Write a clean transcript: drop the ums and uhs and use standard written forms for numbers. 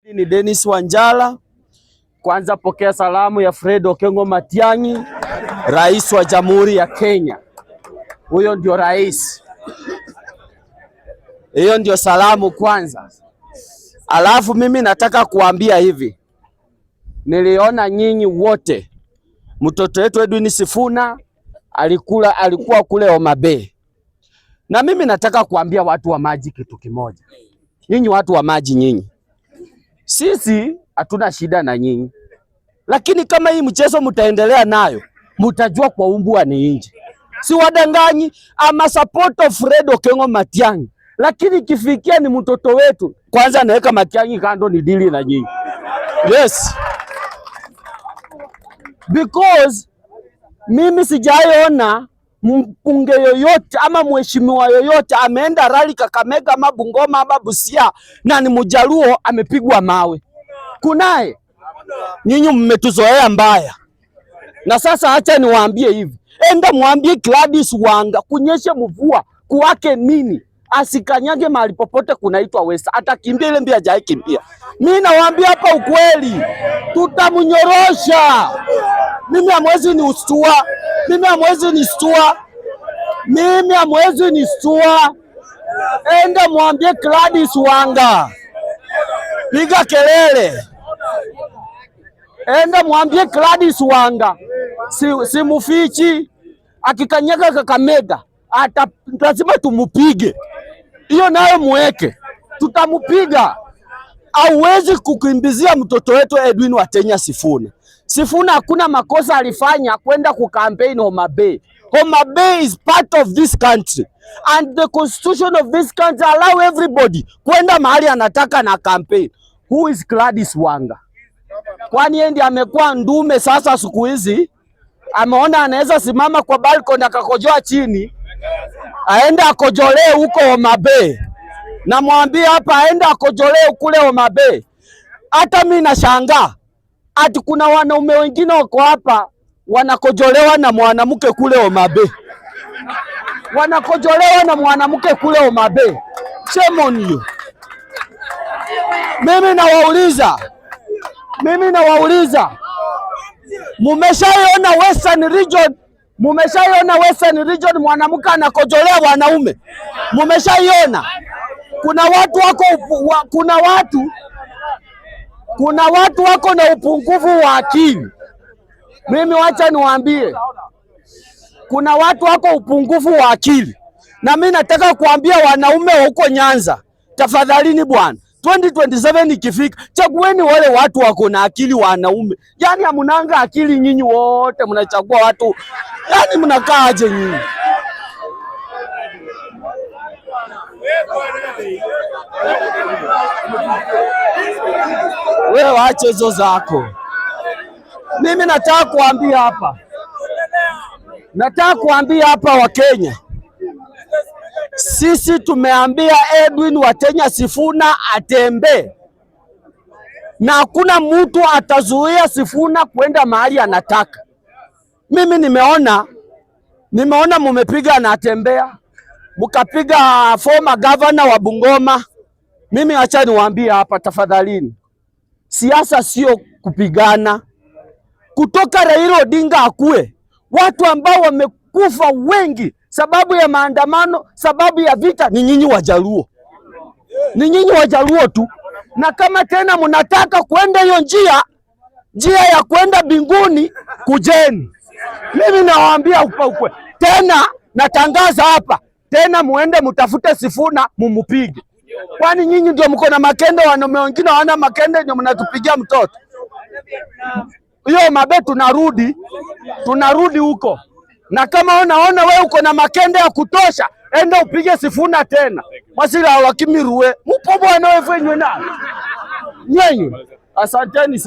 Ni Dennis Wanjala. Kwanza pokea salamu ya Fred Okengo Matiang'i, rais wa Jamhuri ya Kenya. Huyo ndio rais. Hiyo ndio salamu kwanza. Alafu mimi nataka kuambia hivi. Niliona nyinyi wote, mtoto wetu Edwin Sifuna alikuwa kule Homa Bay. Na mimi nataka kuambia watu wa maji kitu kimoja. Nyinyi watu wa maji nyinyi, sisi hatuna shida na nyinyi, lakini kama hii mchezo mtaendelea nayo, mtajua kwa umbwa ni nje. Si wadanganyi, ama support of Fred Okengo Matiang'i, lakini kifikia ni mtoto wetu, kwanza naweka Matiang'i kando, ni dili na nyinyi. Yes, because mimi sijaiona mbunge yoyote ama mheshimiwa yoyote ameenda rally Kakamega ama Bungoma ama Busia na ni Mjaluo amepigwa mawe. Kunaye? Nyinyi mmetuzoea mbaya. Na sasa acha niwaambie hivi. Enda mwambie Gladys Wanga kunyeshe mvua kuwake nini, asikanyage mahali popote kunaitwa West. Atakimbia ile mbia hajawahi kimbia. Mimi nawaambia hapa ukweli, tutamnyorosha. Mimi hamwezi ni ustua. Mimi hamwezi ni stua. Mimi hamwezi ni stua. Enda mwambie Gladys Wanga, piga kelele. Enda mwambie Gladys Wanga, si mufichi, akikanyaga Kakamega lazima tumupige. Hiyo nayo muweke, tutamupiga. Hauwezi kukimbizia mtoto wetu Edwin Watenya Sifuna. Sifuna hakuna makosa alifanya kwenda kukampeni Homa Bay. Homa Bay is part of this country and the constitution of this country allow everybody kwenda mahali anataka na campaign. Who is Gladys Wanga? Kwani yeye ndiye amekuwa ndume sasa siku hizi? Ameona anaweza simama kwa balcony akakojoa chini, aende akojolee huko Homa Bay. Na mwambie hapa aende akojolee kule Homa Bay. Hata mimi nashangaa ati kuna wanaume wengine wako hapa wanakojolewa na mwanamke kule Homa Bay. Wanakojolewa na mwanamke kule Homa Bay. Shame on you. Mimi nawauliza, mumeshaiona Western Region mwanamke anakojolea wanaume? Mumeshaiona? Kuna watu wako na upungufu wa akili. Mimi wacha niwaambie, kuna watu wako upungufu wa akili. Na mimi nataka kuambia wanaume wa huko Nyanza, tafadhalini bwana, 2027 ikifika, chagueni wale watu wako na akili wanaume. Yaani hamunanga akili nyinyi wote, mnachagua watu. Yaani mnakaa aje nyinyi? Wewe waache hizo zako. Mimi nataka kuambia hapa wa Kenya, sisi tumeambia Edwin Watenya Sifuna atembe, na hakuna mtu atazuia Sifuna kwenda mahali anataka. Mimi nimeona mumepiga anatembea, mkapiga former governor wa Bungoma. Mimi acha niwaambie hapa tafadhalini, siasa sio kupigana. Kutoka Raila Odinga akue, watu ambao wamekufa wengi sababu ya maandamano, sababu ya vita, ni nyinyi Wajaluo. Ni nyinyi Wajaluo tu. Na kama tena mnataka kwenda hiyo njia ya kwenda mbinguni, kujeni. Mimi nawaambia ukwe. Tena natangaza hapa, tena muende mtafute Sifuna mumupige. Kwani nyinyi ndio mko na makende, wanaume wengine hawana makende, ndio mnatupigia mtoto. Hiyo mabe tunarudi huko. Na kama unaona wewe uko na makende ya kutosha, enda upige Sifuna tena. Masila wakimiruwe. Mupo bwana wewe fanywe na. Nyenye. Asanteni sana.